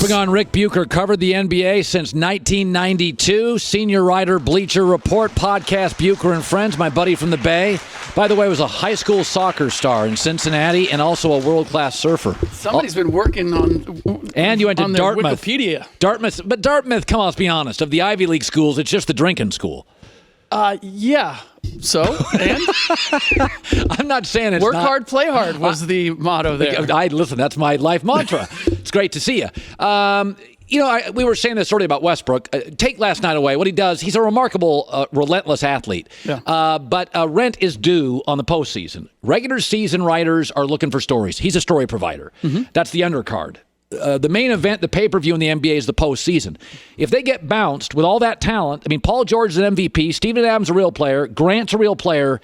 Bring on Ric Bucher, covered the NBA since 1992. Senior writer, Bleacher Report, podcast, Bucher and Friends, my buddy from the Bay. By the way, was a high school soccer star in Cincinnati and also a world-class surfer. Somebody's been working on And you went to Dartmouth. Wikipedia. But Dartmouth, come on, let's be honest. Of the Ivy League schools, it's just the drinking school. Yeah. So, and? I'm not saying it's Work hard, play hard was the motto there. Listen, that's my life mantra. It's great to see you. We were saying this earlier about Westbrook. Take last night away. What he does, he's a remarkable, relentless athlete. Yeah. But rent is due on the postseason. Regular season writers are looking for stories. He's a story provider. Mm-hmm. That's the undercard. The main event, the pay-per-view in the NBA is the postseason. If they get bounced with all that talent, I mean, Paul George is an MVP, Steven Adams a real player, Grant's a real player.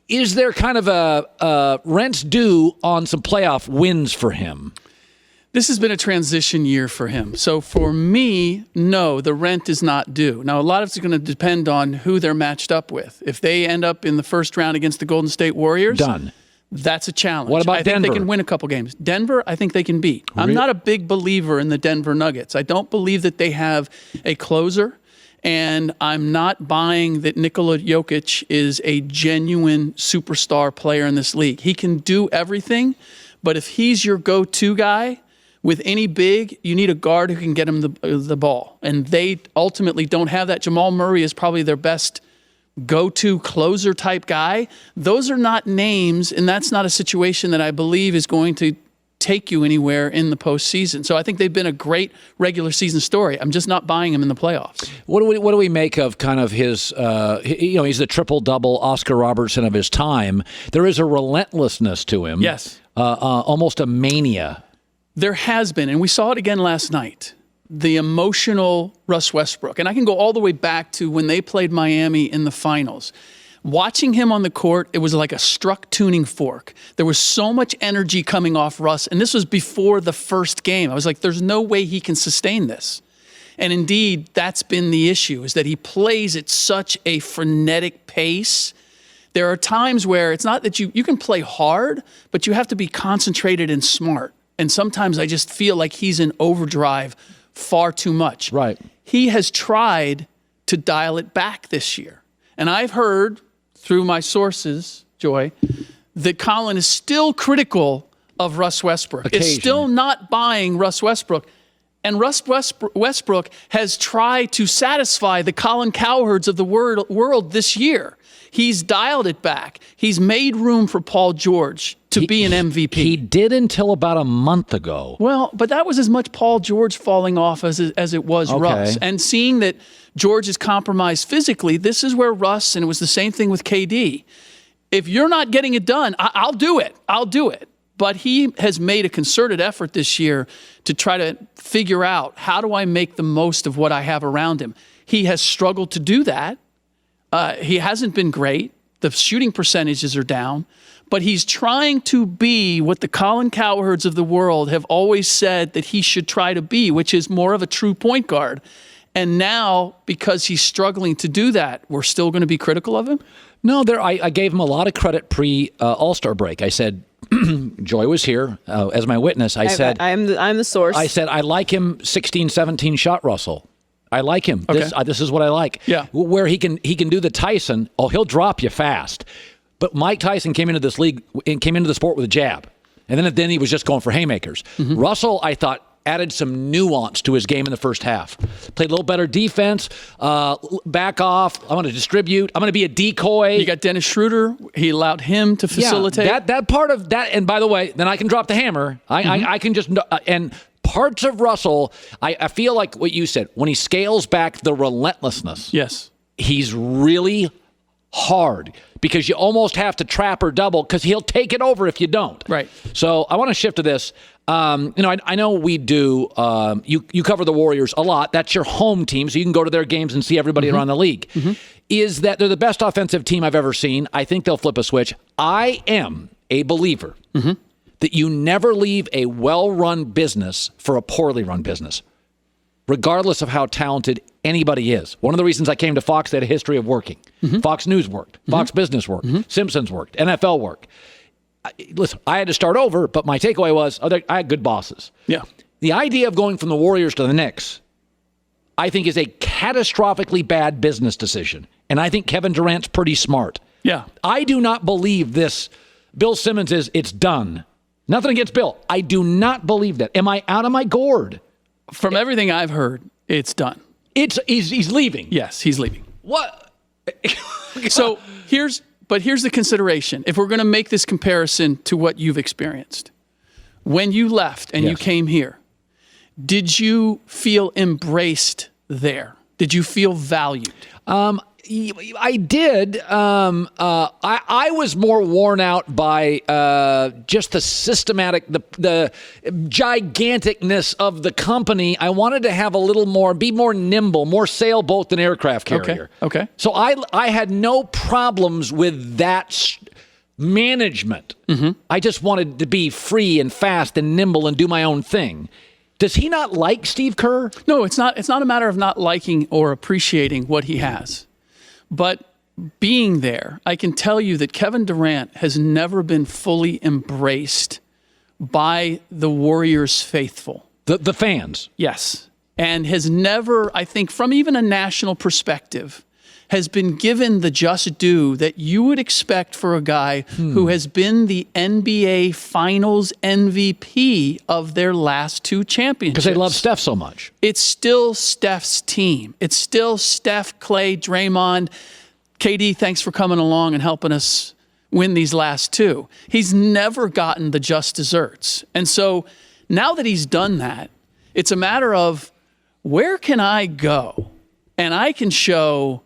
Is there kind of a rent's due on some playoff wins for him? This has been a transition year for him. So for me, no, the rent is not due. Now, a lot of it's going to depend on who they're matched up with. If they end up in the first round against the Golden State Warriors, done. That's a challenge. What about Denver? I think they can win a couple games. Denver, I think they can beat. Really? I'm not a big believer in the Denver Nuggets. I don't believe that they have a closer, and I'm not buying that Nikola Jokic is a genuine superstar player in this league. He can do everything, but if he's your go-to guy with any big, you need a guard who can get him the ball, and they ultimately don't have that. Jamal Murray is probably their best go-to closer type guy. Those are not names, and that's not a situation that I believe is going to take you anywhere in the postseason. So I think they've been a great regular season story. I'm just not buying him in the playoffs. What do we make of kind of his, he's the triple-double Oscar Robertson of his time. There is a relentlessness to him. Yes. Almost a mania. There has been, and we saw it again last night. The emotional Russ Westbrook. And I can go all the way back to when they played Miami in the finals. Watching him on the court, it was like a struck tuning fork. There was so much energy coming off Russ, and this was before the first game. I was like, there's no way he can sustain this. And indeed, that's been the issue, is that he plays at such a frenetic pace. There are times where it's not that you can play hard, but you have to be concentrated and smart. And sometimes I just feel like he's in overdrive far too much. Right. He has tried to dial it back this year. And I've heard through my sources, Joy, that Colin is still critical of Russ Westbrook. Is still not buying Russ Westbrook. And Russ Westbrook has tried to satisfy the Colin Cowherds of the world this year. He's dialed it back. He's made room for Paul George to be an MVP. He did until about a month ago. Well, but that was as much Paul George falling off as it was Russ. And seeing that George is compromised physically, this is where Russ, and it was the same thing with KD. If you're not getting it done, I'll do it. I'll do it. But he has made a concerted effort this year to try to figure out, how do I make the most of what I have around him? He has struggled to do that. He hasn't been great. The shooting percentages are down. But he's trying to be what the Colin Cowherds of the world have always said that he should try to be, which is more of a true point guard. And now, because he's struggling to do that, we're still going to be critical of him? No, I gave him a lot of credit pre-All-Star break. I said, Joy was here as my witness. I said, I'm the source. I said, I like him 16, 17 shot Russell. I like him. Okay. This is what I like. Yeah. Where he can do the Tyson. Oh, he'll drop you fast. But Mike Tyson came into this league and came into the sport with a jab, and then he was just going for haymakers. Mm-hmm. Russell, I thought, added some nuance to his game in the first half. Played a little better defense. Back off. I'm going to distribute. I'm going to be a decoy. You got Dennis Schroeder. He allowed him to facilitate. Yeah, that part of that. And by the way, then I can drop the hammer. I can just and. Parts of Russell, I feel like what you said, when he scales back the relentlessness, yes, he's really hard because you almost have to trap or double because he'll take it over if you don't. Right. So I want to shift to this. I know we do. You cover the Warriors a lot. That's your home team, so you can go to their games and see everybody around the league. Mm-hmm. Is that they're the best offensive team I've ever seen. I think they'll flip a switch. I am a believer that you never leave a well-run business for a poorly run business, regardless of how talented anybody is. One of the reasons I came to Fox, they had a history of working. Fox News worked. Fox Business worked. Simpsons worked. NFL worked. Listen, I had to start over, but my takeaway was I had good bosses. Yeah. The idea of going from the Warriors to the Knicks, I think, is a catastrophically bad business decision. And I think Kevin Durant's pretty smart. Yeah. I do not believe this. Bill Simmons it's done. Nothing against Bill. I do not believe that. Am I out of my gourd? From everything I've heard, it's done. He's leaving. Yes, he's leaving. What? So here's the consideration. If we're going to make this comparison to what you've experienced, when you left and you came here, did you feel embraced there? Did you feel valued? I did. I was more worn out by just the systematic, the giganticness of the company. I wanted to have a little more, be more nimble, more sailboat than aircraft carrier. Okay. So I had no problems with that management. Mm-hmm. I just wanted to be free and fast and nimble and do my own thing. Does he not like Steve Kerr? No, it's not. It's not a matter of not liking or appreciating what he has. But being there, I can tell you that Kevin Durant has never been fully embraced by the Warriors faithful. The fans. Yes. And has never, I think, from even a national perspective, has been given the just due that you would expect for a guy who has been the NBA Finals MVP of their last two championships. Because they love Steph so much. It's still Steph's team. It's still Steph, Clay, Draymond. KD, thanks for coming along and helping us win these last two. He's never gotten the just desserts. And so now that he's done that, it's a matter of where can I go and I can show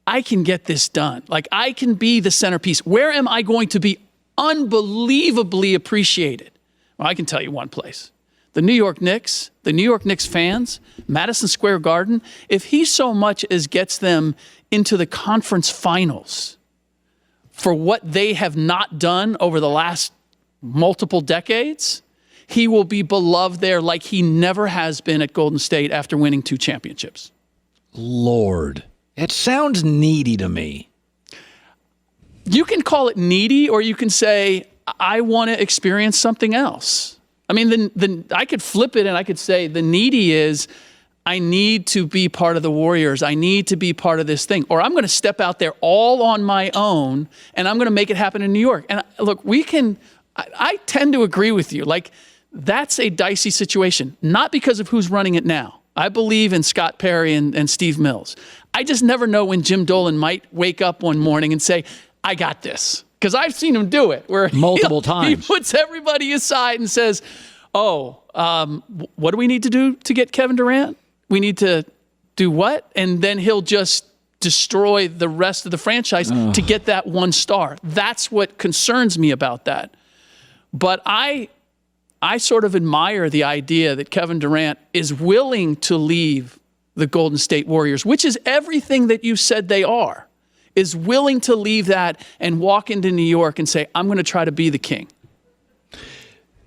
I can get this done. Like, I can be the centerpiece. Where am I going to be unbelievably appreciated? Well, I can tell you one place. The New York Knicks, the New York Knicks fans, Madison Square Garden, if he so much as gets them into the conference finals for what they have not done over the last multiple decades, he will be beloved there like he never has been at Golden State after winning two championships. Lord. It sounds needy to me. You can call it needy, or you can say, I want to experience something else. I mean, I could flip it and I could say the needy is, I need to be part of the Warriors. I need to be part of this thing. Or I'm going to step out there all on my own and I'm going to make it happen in New York. And look, I tend to agree with you. Like, that's a dicey situation, not because of who's running it now. I believe in Scott Perry and Steve Mills. I just never know when Jim Dolan might wake up one morning and say, I got this. Because I've seen him do it. Where multiple times. He puts everybody aside and says, what do we need to do to get Kevin Durant? We need to do what? And then he'll just destroy the rest of the franchise to get that one star. That's what concerns me about that. But I sort of admire the idea that Kevin Durant is willing to leave the Golden State Warriors, which is everything that you said they are, is willing to leave that and walk into New York and say, I'm going to try to be the king.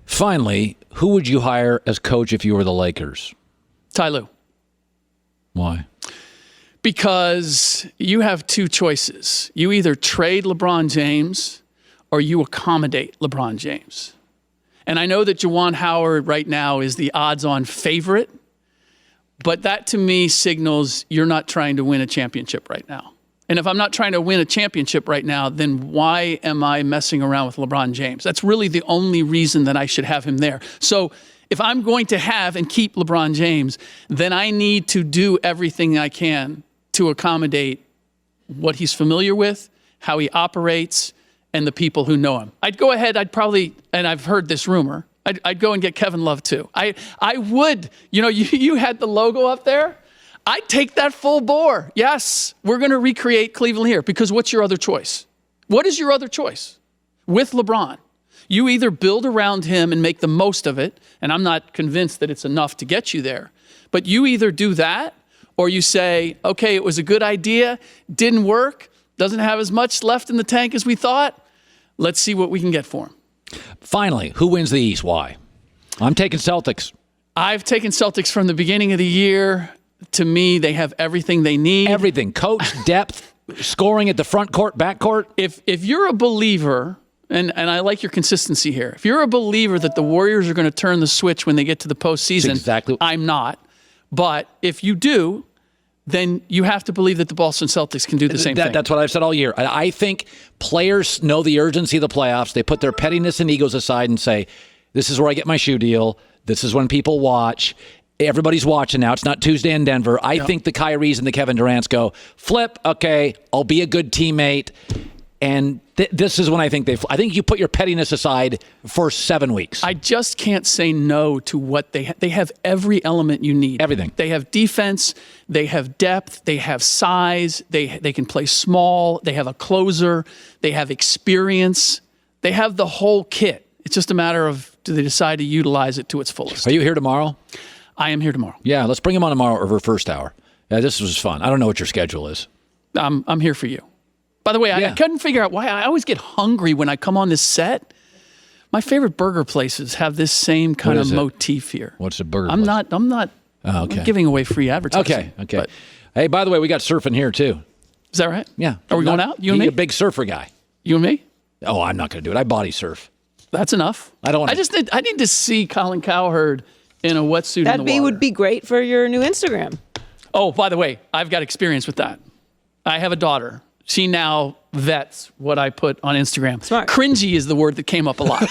Finally, who would you hire as coach if you were the Lakers? Ty Lue. Why? Because you have two choices. You either trade LeBron James or you accommodate LeBron James. And I know that Juwan Howard right now is the odds-on favorite, but that to me signals you're not trying to win a championship right now. And if I'm not trying to win a championship right now, then why am I messing around with LeBron James? That's really the only reason that I should have him there. So if I'm going to have and keep LeBron James, then I need to do everything I can to accommodate what he's familiar with, how he operates, and the people who know him. I'd go ahead, and I've heard this rumor, I'd go and get Kevin Love too. I would, you had the logo up there. I'd take that full bore. Yes, we're going to recreate Cleveland here, because what's your other choice? What is your other choice? With LeBron, you either build around him and make the most of it, and I'm not convinced that it's enough to get you there, but you either do that or you say, okay, it was a good idea, didn't work, doesn't have as much left in the tank as we thought. Let's see what we can get for him. Finally, who wins the East? Why? I'm taking Celtics. I've taken Celtics from the beginning of the year. To me, they have everything they need. Everything. Coach, depth, scoring at the front court, back court. If you're a believer, And I like your consistency here. If you're a believer that the Warriors are going to turn the switch when they get to the postseason, I'm not. But if you do, then you have to believe that the Boston Celtics can do the same thing. That's what I've said all year. I think players know the urgency of the playoffs. They put their pettiness and egos aside and say, this is where I get my shoe deal. This is when people watch. Everybody's watching now. It's not Tuesday in Denver. I think the Kyries and the Kevin Durants go, flip, okay, I'll be a good teammate. And this is when I think you put your pettiness aside for 7 weeks. I just can't say no to what they have every element you need. Everything. They have defense, they have depth, they have size, they can play small, they have a closer, they have experience, they have the whole kit. It's just a matter of, do they decide to utilize it to its fullest? Are you here tomorrow? I am here tomorrow. Yeah, let's bring him on tomorrow over first hour. Yeah, this was fun. I don't know what your schedule is. I'm here for you. By the way, I couldn't figure out why I always get hungry when I come on this set. My favorite burger places have this same kind of motif here. What's a burger place? I'm not giving away free advertising. Okay. But, hey, by the way, we got surfing here too. Is that right? Yeah. Are we going out? You and me? You're a big surfer guy. You and me? Oh, I'm not going to do it. I body surf. That's enough. I don't want I need to see Colin Cowherd in a wetsuit in the water. That would be great for your new Instagram. Oh, by the way, I've got experience with that. I have a daughter. She now vets what I put on Instagram. Smart. Cringy is the word that came up a lot.